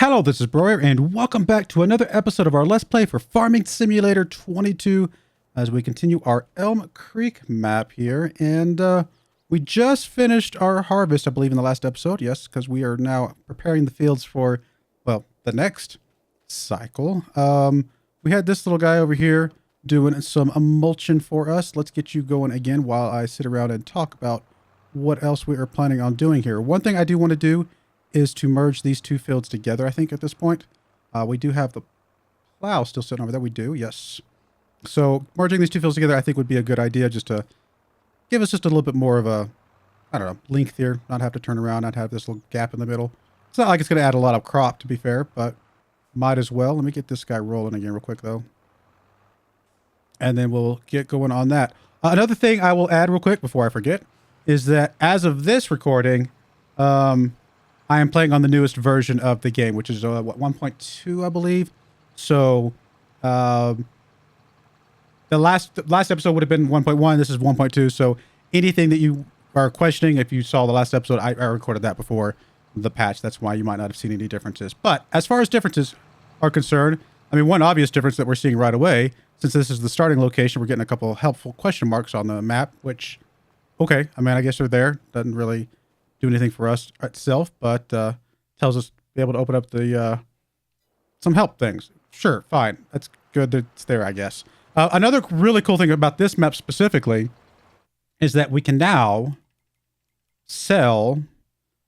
Hello, this is Broyar, and welcome back to another episode of our Let's Play for Farming Simulator 22 as we continue our Elmcreek map here. And we just finished our harvest, I believe, in the last episode. Yes, because we are now preparing the fields for, well, the next cycle. We had this little guy over here doing some emulsion for us. Let's get you going again while I sit around and talk about what else we are planning on doing here. One thing I do want to do is to merge these two fields together, I think, at this point. We do have the plow still sitting over there. We do, yes. So merging these two fields together, I think, would be a good idea, just to give us just a little bit more of a, I don't know, length here. Not have to turn around, not have this little gap in the middle. It's not like it's going to add a lot of crop, to be fair, but might as well. Let me get this guy rolling again real quick, though. And then we'll get going on that. Another thing I will add real quick before I forget is that as of this recording, I am playing on the newest version of the game, which is what, 1.2, I believe. So the last episode would have been 1.1. This is 1.2. So anything that you are questioning, if you saw the last episode, I recorded that before the patch. That's why you might not have seen any differences. But as far as differences are concerned, I mean, one obvious difference that we're seeing right away, since this is the starting location, we're getting a couple helpful question marks on the map, which, okay, I mean, I guess they're there. Doesn't really do anything for us itself, but tells us to be able to open up the some help things. Sure, fine. That's good that it's there, I guess. Another really cool thing about this map specifically is that we can now sell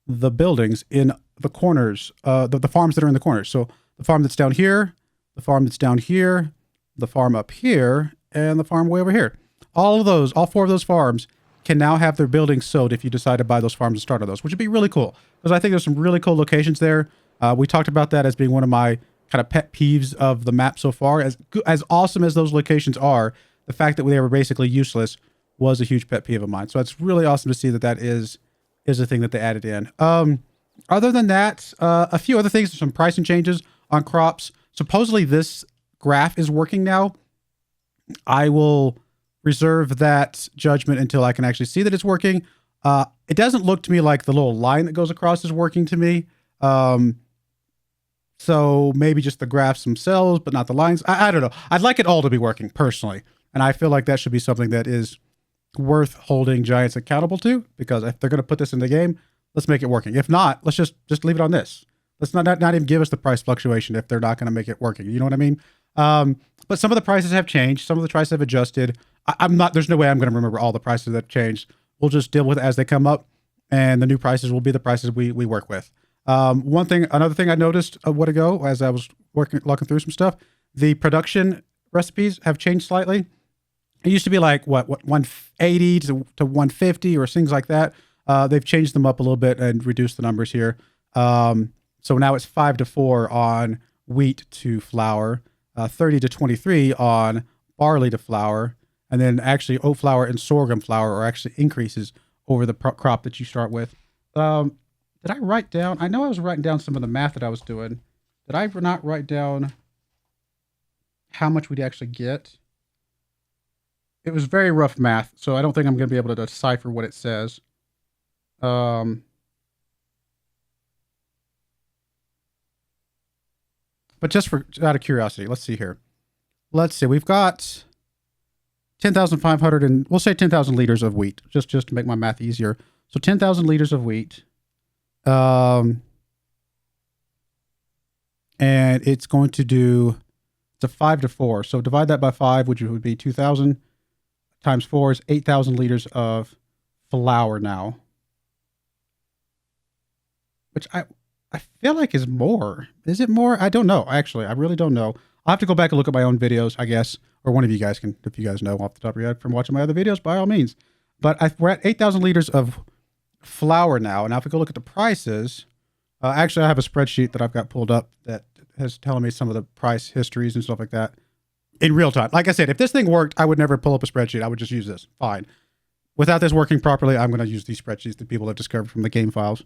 the buildings in the corners, the farms that are in the corners. So the farm that's down here, the farm that's down here, the farm up here, and the farm way over here. All four of those farms can now have their buildings sold if you decide to buy those farms and start on those, which would be really cool. Because I think there's some really cool locations there. We talked about that as being one of my kind of pet peeves of the map so far. As awesome as those locations are, the fact that they were basically useless was a huge pet peeve of mine. So it's really awesome to see that that is a thing that they added in. Other than that, a few other things, some pricing changes on crops. Supposedly this graph is working now. I will reserve that judgment until I can actually see that it's working. It doesn't look to me like the little line that goes across is working to me. So maybe just the graphs themselves, but not the lines. I don't know. I'd like it all to be working personally. And I feel like that should be something that is worth holding Giants accountable to, because if they're going to put this in the game, let's make it working. If not, let's just leave it on this. Let's not even give us the price fluctuation if they're not going to make it working. You know what I mean? But some of the prices have changed. Some of the prices have adjusted. There's no way I'm going to remember all the prices that have changed. We'll just deal with it as they come up, and the new prices will be the prices we work with. Another thing I noticed a while ago as I was looking through some stuff, the production recipes have changed slightly. It used to be like what 180 to 150 or things like that. They've changed them up a little bit and reduced the numbers here. So now it's 5-4 on wheat to flour, 30 to 23 on barley to flour, and then actually oat flour and sorghum flour are actually increases over the crop that you start with. Did I write down? I know I was writing down some of the math that I was doing. Did I not write down how much we'd actually get? It was very rough math, so I don't think I'm going to be able to decipher what it says. But just out of curiosity, let's see here. Let's see. We've got 10,500 and we'll say 10,000 liters of wheat, just to make my math easier. So 10,000 liters of wheat. And it's going to do, it's a 5-4. So divide that by 5, which would be 2,000 times 4 is 8,000 liters of flour now. Which I feel like is more. Is it more? I don't know. Actually, I really don't know. I'll have to go back and look at my own videos, I guess. Or one of you guys can, if you guys know off the top of your head from watching my other videos, by all means. But we're at 8,000 liters of flour now. And now if we go look at the prices, actually I have a spreadsheet that I've got pulled up that has telling me some of the price histories and stuff like that in real time. Like I said, if this thing worked, I would never pull up a spreadsheet. I would just use this. Fine. Without this working properly, I'm going to use these spreadsheets that people have discovered from the game files.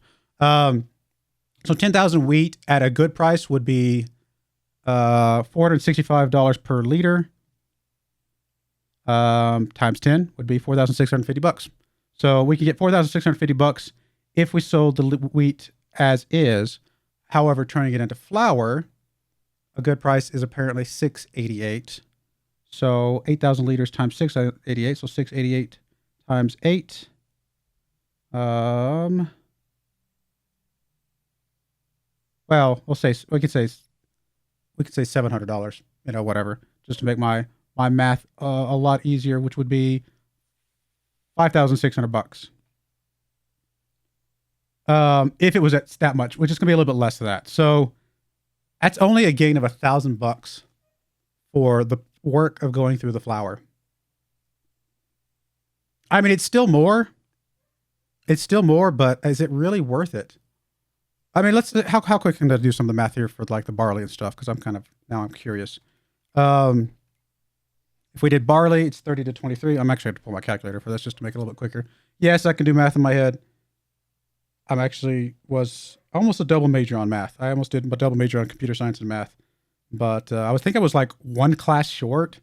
So 10,000 wheat at a good price would be $465 per liter. Times 10 would be $4,650. So we could get $4,650 if we sold the wheat as is. However, turning it into flour, a good price is apparently $6.88. So 8,000 liters times 688. So 688 times 8. Well, we could say $700. Whatever, just to make my math a lot easier, which would be $5,600. If it was at that much, which is gonna be a little bit less than that. So that's only a gain of $1,000 for the work of going through the flour. I mean, it's still more. But is it really worth it? I mean, how quick can I do some of the math here for like the barley and stuff? Because I'm curious. If we did barley, it's 30 to 23. I'm actually have to pull my calculator for this just to make it a little bit quicker. Yes, I can do math in my head. Was almost a double major on math. I almost did a double major on computer science and math. But I was like one class short.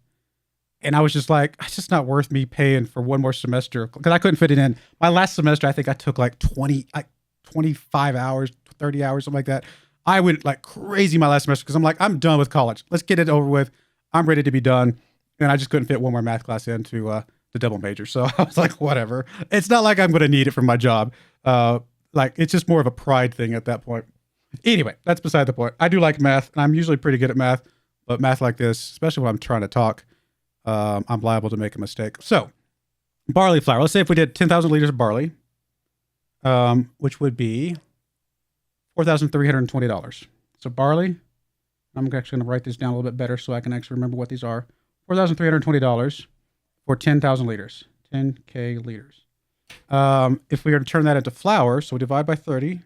And I was just like, it's just not worth me paying for one more semester because I couldn't fit it in. My last semester, I think I took like 25 hours, 30 hours, something like that. I went like crazy my last semester because I'm like, I'm done with college. Let's get it over with. I'm ready to be done. And I just couldn't fit one more math class into the double major. So I was like, whatever. It's not like I'm going to need it for my job. It's just more of a pride thing at that point. Anyway, that's beside the point. I do like math, and I'm usually pretty good at math. But math like this, especially when I'm trying to talk, I'm liable to make a mistake. So, barley flour. Let's say if we did 10,000 liters of barley, which would be $4,320. So barley, I'm actually going to write this down a little bit better so I can actually remember what these are. $4,320 for 10,000 liters, 10K liters. If we were to turn that into flour, so we divide by 30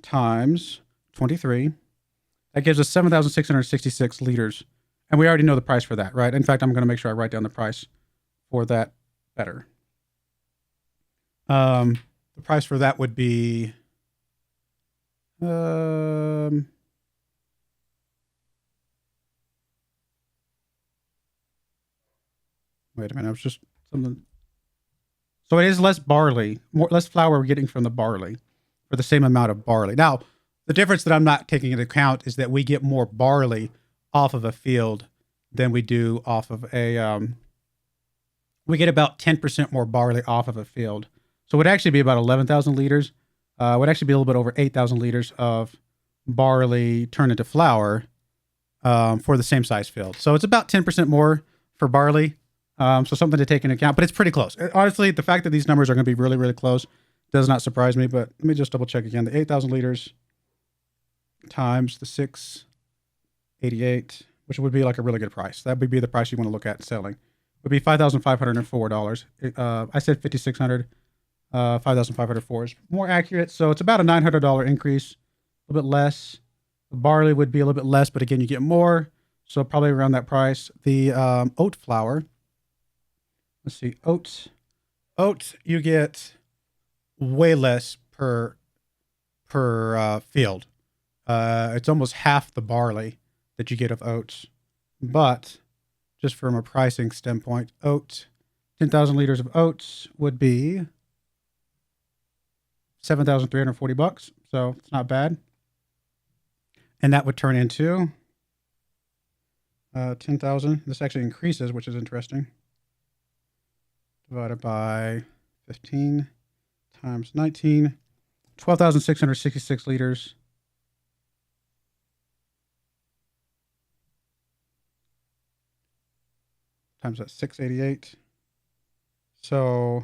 times 23, that gives us 7,666 liters. And we already know the price for that, right? In fact, I'm going to make sure I write down the price for that better. The price for that would be wait a minute, I was just something. So it is less less flour we're getting from the barley for the same amount of barley. Now, the difference that I'm not taking into account is that we get more barley off of a field than we do off of we get about 10% more barley off of a field. So it would actually be about 11,000 liters. It would actually be a little bit over 8,000 liters of barley turned into flour for the same size field. So it's about 10% more for barley. So something to take into account, but it's pretty close. Honestly, the fact that these numbers are going to be really, really close does not surprise me, but let me just double check again. The 8,000 liters times the 688, which would be like a really good price. That would be the price you want to look at selling. Would be $5,504. I said $5,600. 5,504 is more accurate. So it's about a $900 increase, a little bit less. The barley would be a little bit less, but again, you get more. So probably around that price. The oat flour. Let's see, oats. Oats, you get way less per field. It's almost half the barley that you get of oats. But just from a pricing standpoint, 10,000 liters of oats would be $7,340. So it's not bad. And that would turn into 10,000. This actually increases, which is interesting. Divided by 15 times 19, 12,666 liters. Times that 688. So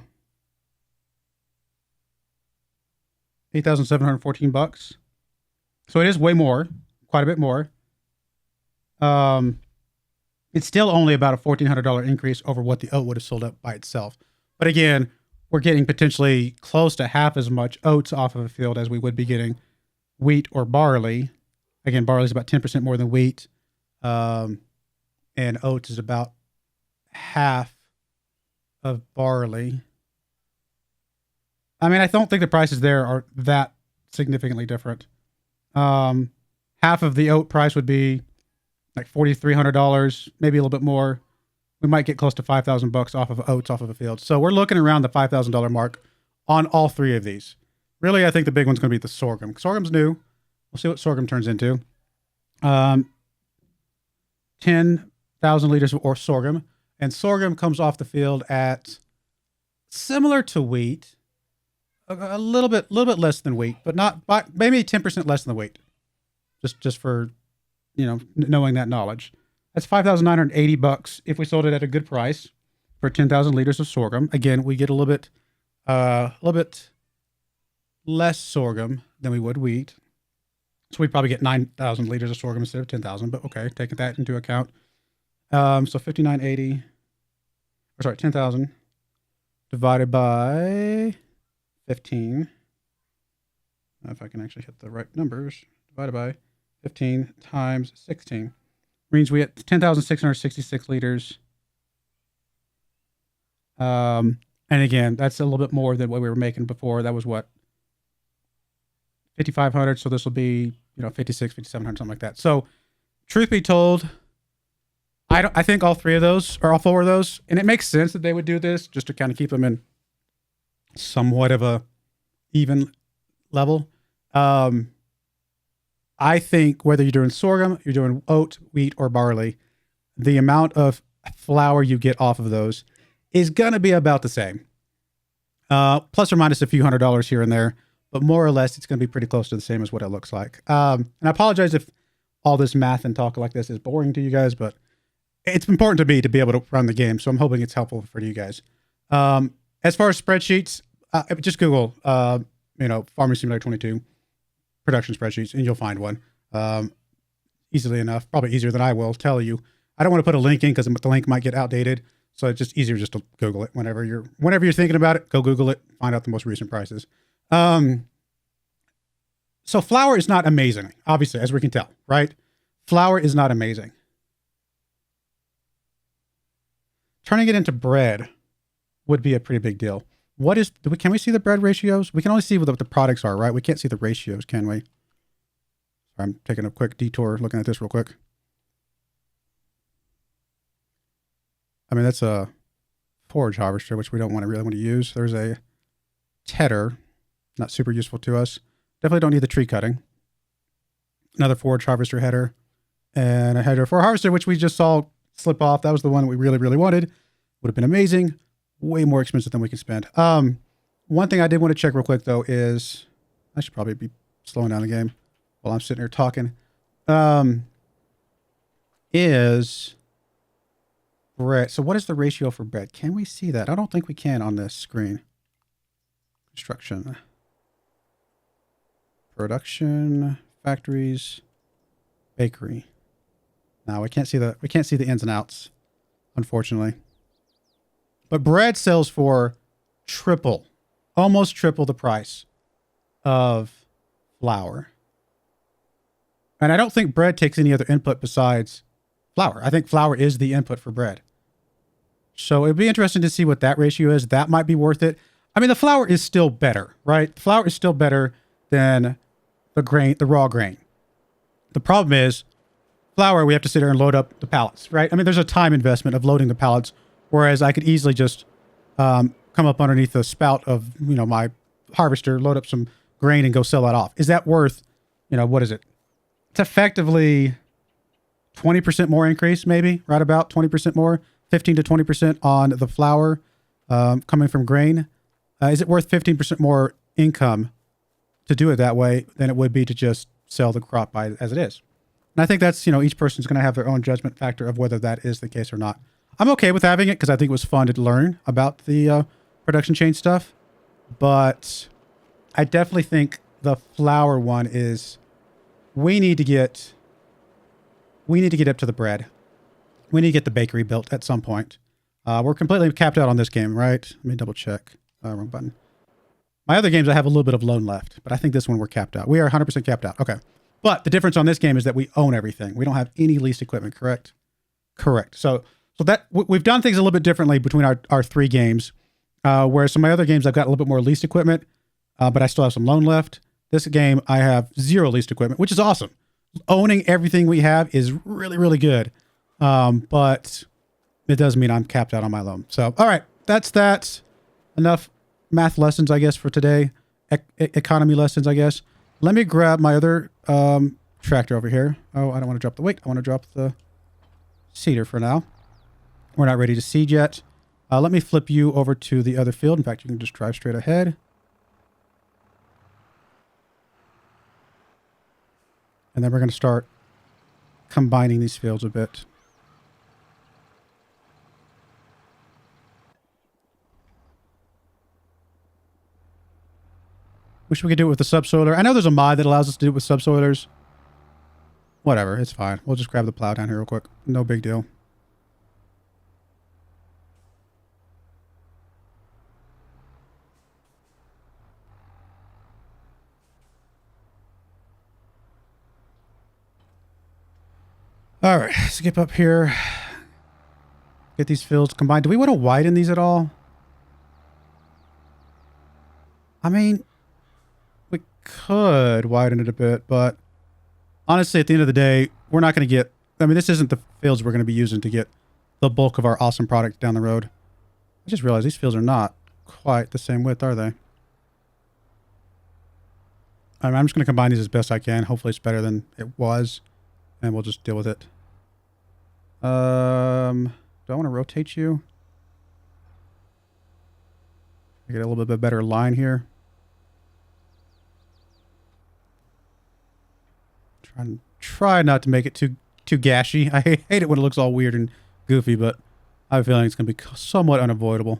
$8,714. So it is way more, quite a bit more. It's still only about a $1,400 increase over what the oat would have sold up by itself. But again, we're getting potentially close to half as much oats off of a field as we would be getting wheat or barley. Again, barley is about 10% more than wheat. And oats is about half of barley. I mean, I don't think the prices there are that significantly different. Half of the oat price would be like $4,300, maybe a little bit more. We might get close to $5,000 off of oats off of a field. So we're looking around the $5,000 mark on all three of these. Really, I think the big one's going to be the sorghum. Sorghum's new. We'll see what sorghum turns into. 10,000 liters of sorghum. And sorghum comes off the field at similar to wheat, a little bit less than wheat, but not by maybe 10% less than the wheat. Just for, knowing that knowledge. That's $5,980 if we sold it at a good price for 10,000 liters of sorghum. Again, we get a little bit less sorghum than we would wheat. So we'd probably get 9,000 liters of sorghum instead of 10,000, but okay, taking that into account. So 5,980, or sorry, 10,000 divided by 15. If I can actually hit the right numbers, divided by 15 times 16 means we get 10,666 liters. And again, that's a little bit more than what we were making before. That was what? 5,500. So this will be, 56, 5,700, something like that. So truth be told, I think all three of those, or all four of those, and it makes sense that they would do this just to kind of keep them in somewhat of a even level. I think whether you're doing sorghum, you're doing oat, wheat, or barley, the amount of flour you get off of those is going to be about the same. Plus or minus a few $100s here and there, but more or less it's going to be pretty close to the same as what it looks like. And I apologize if all this math and talk like this is boring to you guys, but it's important to me to be able to run the game, so I'm hoping it's helpful for you guys. As far as spreadsheets, just Google, Farming Simulator 22 production spreadsheets, and you'll find one easily enough. Probably easier than I will tell you. I don't want to put a link in because the link might get outdated, so it's just easier just to Google it whenever you're thinking about it. Go Google it, find out the most recent prices. So flour is not amazing, obviously, as we can tell, right? Flour is not amazing. Turning it into bread would be a pretty big deal. Can we see the bread ratios? We can only see what the products are, right? We can't see the ratios, can we? I'm taking a quick detour looking at this real quick. I mean, that's a forage harvester, which we don't really want to use. There's a tedder, not super useful to us. Definitely don't need the tree cutting. Another forage harvester header, and a header for a harvester, which we just saw slip off. That was the one that we really, really wanted. Would have been amazing. Way more expensive than we can spend. One thing I did want to check real quick though is, I should probably be slowing down the game while I'm sitting here talking, is bread. So what is the ratio for bread? Can we see that? I don't think we can on this screen. Construction. Production, factories, bakery. No, we can't see the ins and outs, unfortunately. But bread sells for almost triple the price of flour. And I don't think bread takes any other input besides flour. I think flour is the input for bread. So it'd be interesting to see what that ratio is. That might be worth it. I mean, the flour is still better, right? The flour is still better than the raw grain. The problem is flour, we have to sit there and load up the pallets, right? I mean, there's a time investment of loading the pallets, whereas I could easily just come up underneath the spout of, my harvester, load up some grain and go sell that off. Is that worth, what is it? It's effectively 20% more increase, maybe, right about 20% more, 15 to 20% on the flour coming from grain. Is it worth 15% more income to do it that way than it would be to just sell the crop as it is? And I think that's, each person's going to have their own judgment factor of whether that is the case or not. I'm okay with having it because I think it was fun to learn about the production chain stuff. But I definitely think the flour one is, we need to get up to the bread. We need to get the bakery built at some point. We're completely capped out on this game, right? Let me double check. Wrong button. My other games, I have a little bit of loan left, but I think this one we're capped out. We are 100% capped out. Okay. But the difference on this game is that we own everything. We don't have any leased equipment, correct? Correct. So that we've done things a little bit differently between our three games, whereas some of my other games, I've got a little bit more leased equipment, but I still have some loan left. This game, I have zero leased equipment, which is awesome. Owning everything we have is really, really good. But it does mean I'm capped out on my loan. So, all right, that's that. Enough math lessons, I guess, for today. Economy lessons, I guess. Let me grab my other tractor over here. Oh, I don't want to drop the weight. I want to drop the seeder for now. We're not ready to seed yet. Let me flip you over to the other field. In fact, you can just drive straight ahead. And then we're going to start combining these fields a bit. Wish we could do it with the subsoiler. I know there's a mod that allows us to do it with subsoilers. Whatever, it's fine. We'll just grab the plow down here real quick. No big deal. All right, skip up here. Get these fields combined. Do we want to widen these at all? I mean, we could widen it a bit, but honestly, at the end of the day, we're not going to get... I mean, this isn't the fields we're going to be using to get the bulk of our awesome product down the road. I just realized these fields are not quite the same width, are they? I'm just going to combine these as best I can. Hopefully it's better than it was, and we'll just deal with it. Do I want to rotate you? Get a little bit better line here. Try not to make it too gashy. I hate it when it looks all weird and goofy, but I have a feeling it's going to be somewhat unavoidable.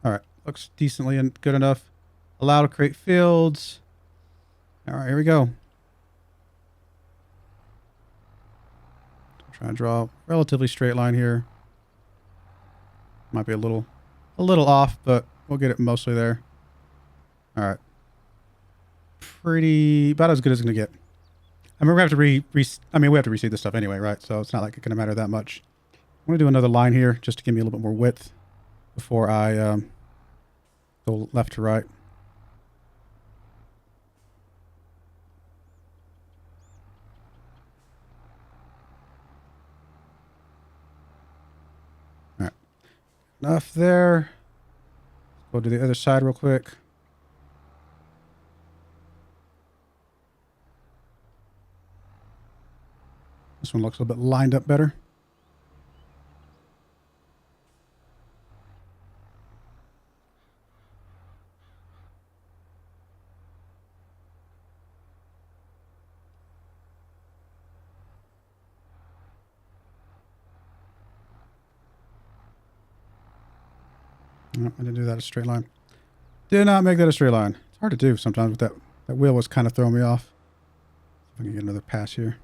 All right, looks decently and good enough. Allow to create fields. All right, here we go. Trying to draw a relatively straight line here. Might be a little off, but we'll get it mostly there. All right. About as good as it's going to get. I mean, we have to we have to reseed this stuff anyway, right? So it's not like it's going to matter that much. I'm going to do another line here just to give me a little bit more width before I go left to right. All right. Enough there. Go to the other side real quick. This one looks a little bit lined up better. Nope, I didn't do that a straight line. Did not make that a straight line. It's hard to do sometimes with that. That wheel was kind of throwing me off. If I can get another pass here.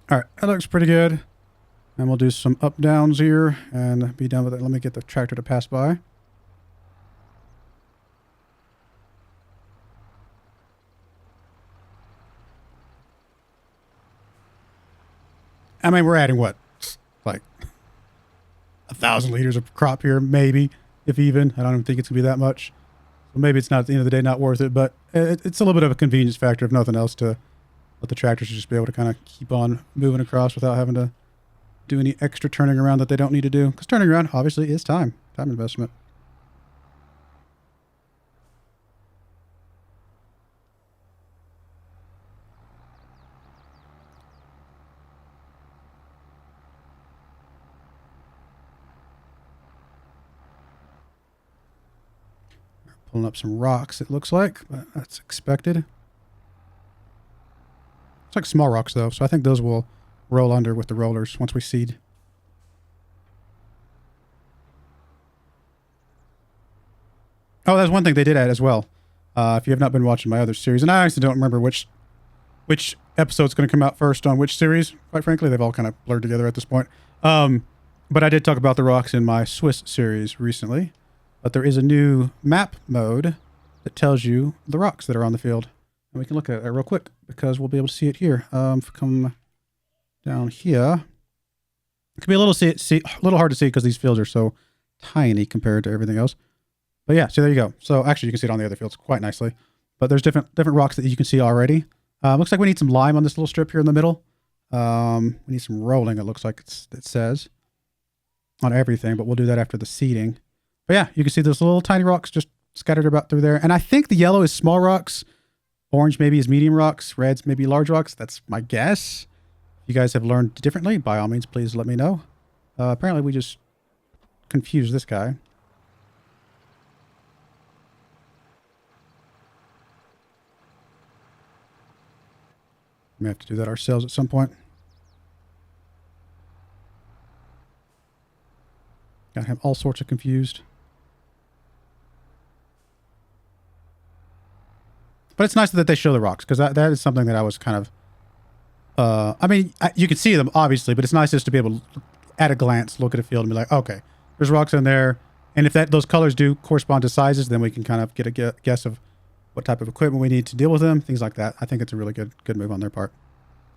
All right, that looks pretty good. And we'll do some up downs here and be done with it. Let me get the tractor to pass by. I mean, we're adding what? Like 1,000 liters of crop here, maybe, if even. I don't even think it's gonna be that much. So maybe it's not, at the end of the day, not worth it, but it's a little bit of a convenience factor, if nothing else, to let the tractors just be able to kind of keep on moving across without having to do any extra turning around that they don't need to do. Because turning around, obviously, is time investment. Pulling up some rocks, it looks like, but that's expected. It's like small rocks, though, so I think those will roll under with the rollers once we seed. Oh, that's one thing they did add as well. If you have not been watching my other series, and I actually don't remember which episode's going to come out first on which series, quite frankly. They've all kind of blurred together at this point. But I did talk about the rocks in my Swiss series recently. But there is a new map mode that tells you the rocks that are on the field. And we can look at it real quick because we'll be able to see it here. If we come down here, it can be a little hard to see because these fields are so tiny compared to everything else. But yeah, so there you go. So actually, you can see it on the other fields quite nicely. But there's different rocks that you can see already. Looks like we need some lime on this little strip here in the middle. We need some rolling, it looks like it says, on everything. But we'll do that after the seeding. But yeah, you can see those little tiny rocks just scattered about through there. And I think the yellow is small rocks. Orange maybe is medium rocks. Reds maybe large rocks. That's my guess. If you guys have learned differently, by all means, please let me know. Apparently, we just confused this guy. We may have to do that ourselves at some point. Got him all sorts of confused. But it's nice that they show the rocks, because that is something that I was kind of... I mean, you can see them, obviously, but it's nice just to be able to, at a glance, look at a field and be like, okay, there's rocks in there. And if those colors do correspond to sizes, then we can kind of get a guess of what type of equipment we need to deal with them, things like that. I think it's a really good move on their part.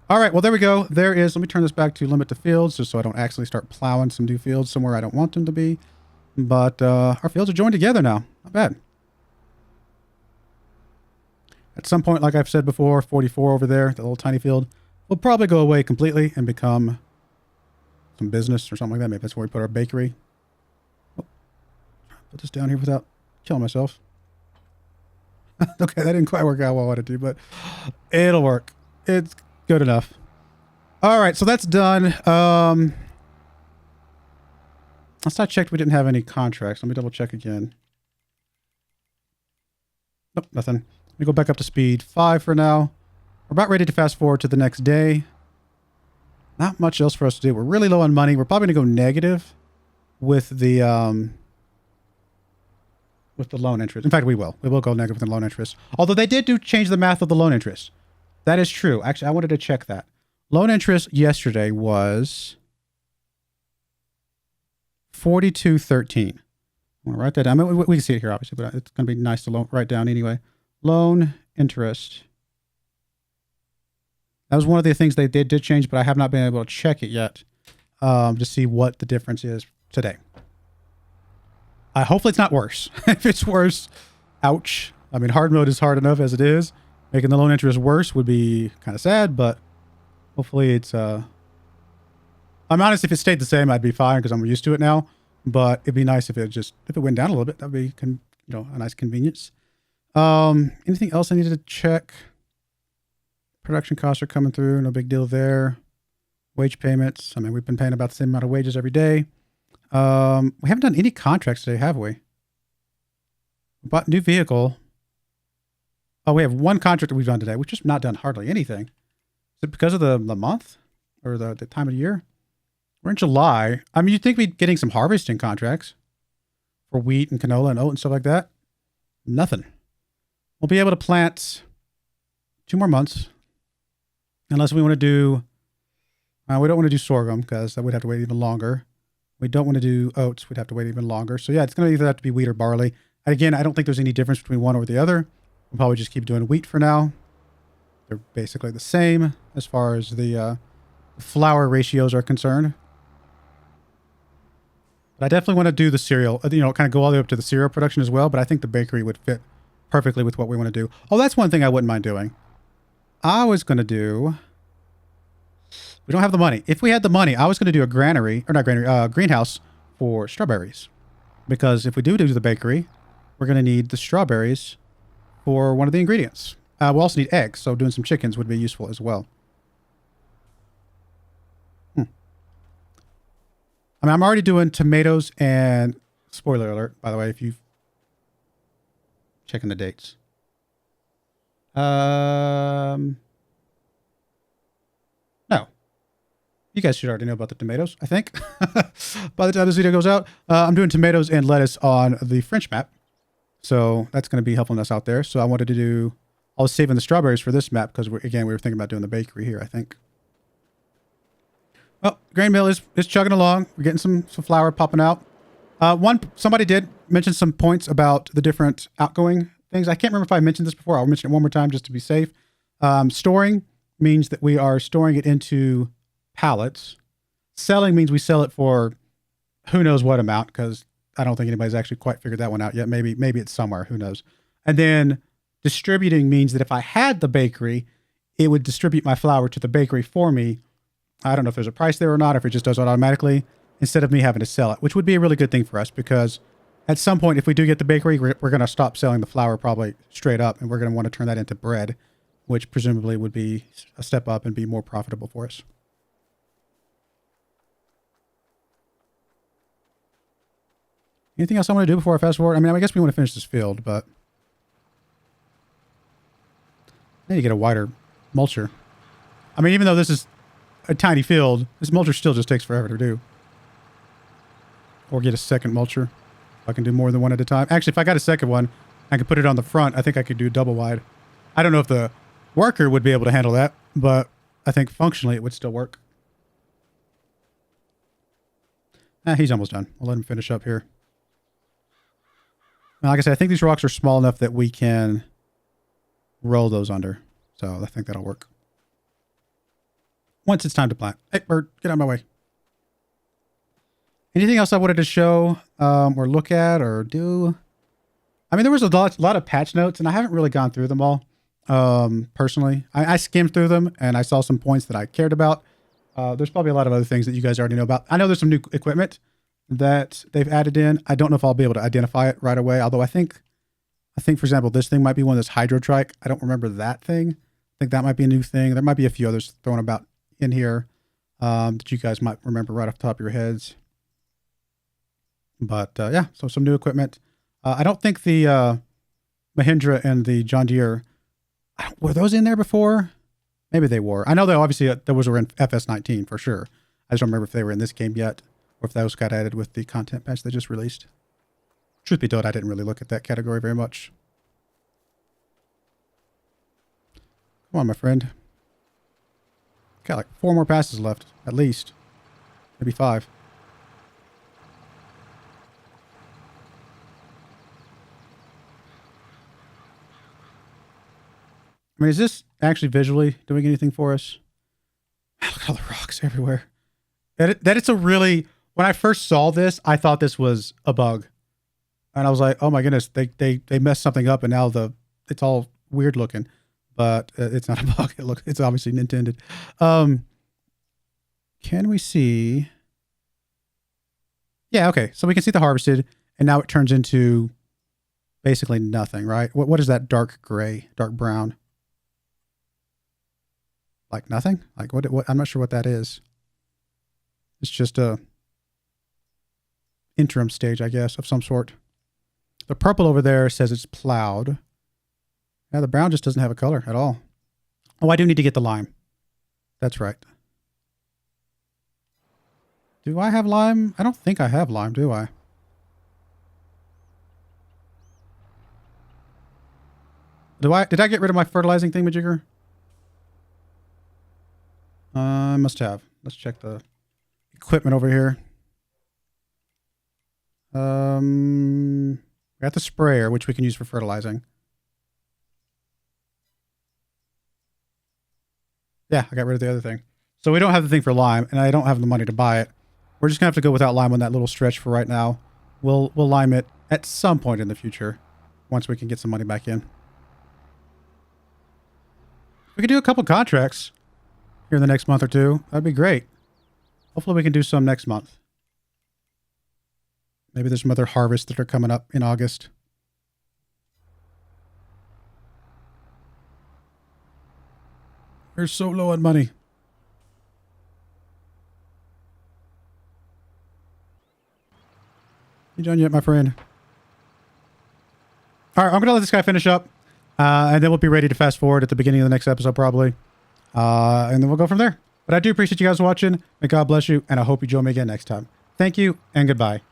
All right, well, there we go. There is... Let me turn this back to limit to fields, just so I don't actually start plowing some new fields somewhere I don't want them to be. But our fields are joined together now. Not bad. At some point, like I've said before, 44 over there, the little tiny field, will probably go away completely and become some business or something like that. Maybe that's where we put our bakery. Oh, put this down here without killing myself. Okay, that didn't quite work out well I wanted to, but it'll work. It's good enough. All right, so that's done. Last I checked, we didn't have any contracts. Let me double check again. Nope, nothing. Let me go back up to speed 5 for now. We're about ready to fast forward to the next day. Not much else for us to do. We're really low on money. We're probably going to go negative with the loan interest. In fact, we will. We will go negative with the loan interest. Although they did change the math of the loan interest. That is true. Actually, I wanted to check that. Loan interest yesterday was 42.13. I'm going to write that down. I mean, we can see it here, obviously, but it's going to be nice to write down anyway. Loan interest. That was one of the things they did change, but I have not been able to check it yet to see what the difference is today. Hopefully it's not worse. If it's worse, ouch. I mean, hard mode is hard enough as it is. Making the loan interest worse would be kind of sad, but hopefully it's... I'm honest, if it stayed the same, I'd be fine because I'm used to it now. But it'd be nice if it went down a little bit. That'd be, a nice convenience. Anything else I needed to check? Production costs are coming through. No big deal there. Wage payments. I mean, we've been paying about the same amount of wages every day. We haven't done any contracts today, have we? We bought a new vehicle. Oh, we have one contract that we've done today. We've just not done hardly anything. Is it because of the month? Or the time of year? We're in July. I mean, you'd think we'd be getting some harvesting contracts for wheat and canola and oat and stuff like that. Nothing. We'll be able to plant 2 more months. Unless we want to do... we don't want to do sorghum because that would have to wait even longer. We don't want to do oats. We'd have to wait even longer. So yeah, it's going to either have to be wheat or barley. And again, I don't think there's any difference between one or the other. We'll probably just keep doing wheat for now. They're basically the same as far as the flour ratios are concerned. But I definitely want to do the cereal, kind of go all the way up to the cereal production as well. But I think the bakery would fit perfectly with what we want to do. Oh, that's one thing I wouldn't mind doing. I was going to do... We don't have the money. If we had the money, I was going to do a greenhouse for strawberries. Because if we do the bakery, we're going to need the strawberries for one of the ingredients. We'll also need eggs, so doing some chickens would be useful as well. I mean, I'm already doing tomatoes and... Spoiler alert, by the way, if you've... Checking the dates. No. You guys should already know about the tomatoes, I think. By the time this video goes out, I'm doing tomatoes and lettuce on the French map. So that's going to be helping us out there. So I wanted to do... I was saving the strawberries for this map because, we were thinking about doing the bakery here, I think. Well, grain mill is chugging along. We're getting some flour popping out. Somebody did mention some points about the different outgoing things. I can't remember if I mentioned this before. I'll mention it one more time just to be safe. Storing means that we are storing it into pallets. Selling means we sell it for who knows what amount because I don't think anybody's actually quite figured that one out yet. Maybe it's somewhere. Who knows? And then distributing means that if I had the bakery, it would distribute my flour to the bakery for me. I don't know if there's a price there or not, if it just does it automatically, instead of me having to sell it, which would be a really good thing for us, because at some point, if we do get the bakery, we're going to stop selling the flour probably straight up, and we're going to want to turn that into bread, which presumably would be a step up and be more profitable for us. Anything else I want to do before I fast forward? I mean, I guess we want to finish this field, but I need to get a wider mulcher. I mean, even though this is a tiny field, this mulcher still just takes forever to do. Or get a second mulcher. I can do more than one at a time. Actually, if I got a second one, I could put it on the front. I think I could do double wide. I don't know if the worker would be able to handle that, but I think functionally it would still work. He's almost done. We'll let him finish up here. Now, like I said, I think these rocks are small enough that we can roll those under. So I think that'll work. Once it's time to plant. Hey, bird, get out of my way. Anything else I wanted to show or look at or do? I mean, there was a lot of patch notes, and I haven't really gone through them all personally. I skimmed through them, and I saw some points that I cared about. There's probably a lot of other things that you guys already know about. I know there's some new equipment that they've added in. I don't know if I'll be able to identify it right away, although I think, for example, this thing might be one that's hydrotrike. I don't remember that thing. I think that might be a new thing. There might be a few others thrown about in here that you guys might remember right off the top of your heads. But yeah, so some new equipment. I don't think the Mahindra and the John Deere, were those in there before? Maybe they were. I know they obviously those were in FS19 for sure. I just don't remember if they were in this game yet, or if those got added with the content patch they just released. Truth be told, I didn't really look at that category very much. Come on, my friend. Got like 4 more passes left, at least. Maybe 5. I mean, is this actually visually doing anything for us? Look at all the rocks everywhere. That it's a really... When I first saw this, I thought this was a bug. And I was like, oh my goodness, they messed something up and now it's all weird looking. But it's not a bug. It's obviously intended. Can we see... Yeah, okay. So we can see the harvested, and now it turns into basically nothing, right? What is that dark gray, dark brown? Like nothing? Like what? I'm not sure what that is. It's just a interim stage, I guess, of some sort. The purple over there says it's plowed. Yeah, the brown just doesn't have a color at all. Oh, I do need to get the lime. That's right. Do I have lime? I don't think I have lime, do I? Did I get rid of my fertilizing thingamajigger? I must have. Let's check the equipment over here. We got the sprayer, which we can use for fertilizing. Yeah, I got rid of the other thing. So we don't have the thing for lime, and I don't have the money to buy it. We're just gonna have to go without lime on that little stretch for right now. We'll lime it at some point in the future, once we can get some money back in. We could do a couple contracts here in the next month or two. That'd be great. Hopefully we can do some next month. Maybe there's some other harvests that are coming up in August. We're so low on money. You done yet, my friend? All right, I'm going to let this guy finish up. And then we'll be ready to fast forward at the beginning of the next episode, probably. And then we'll go from there. But I do appreciate you guys watching. May God bless you, and I hope you join me again next time. Thank you, and goodbye.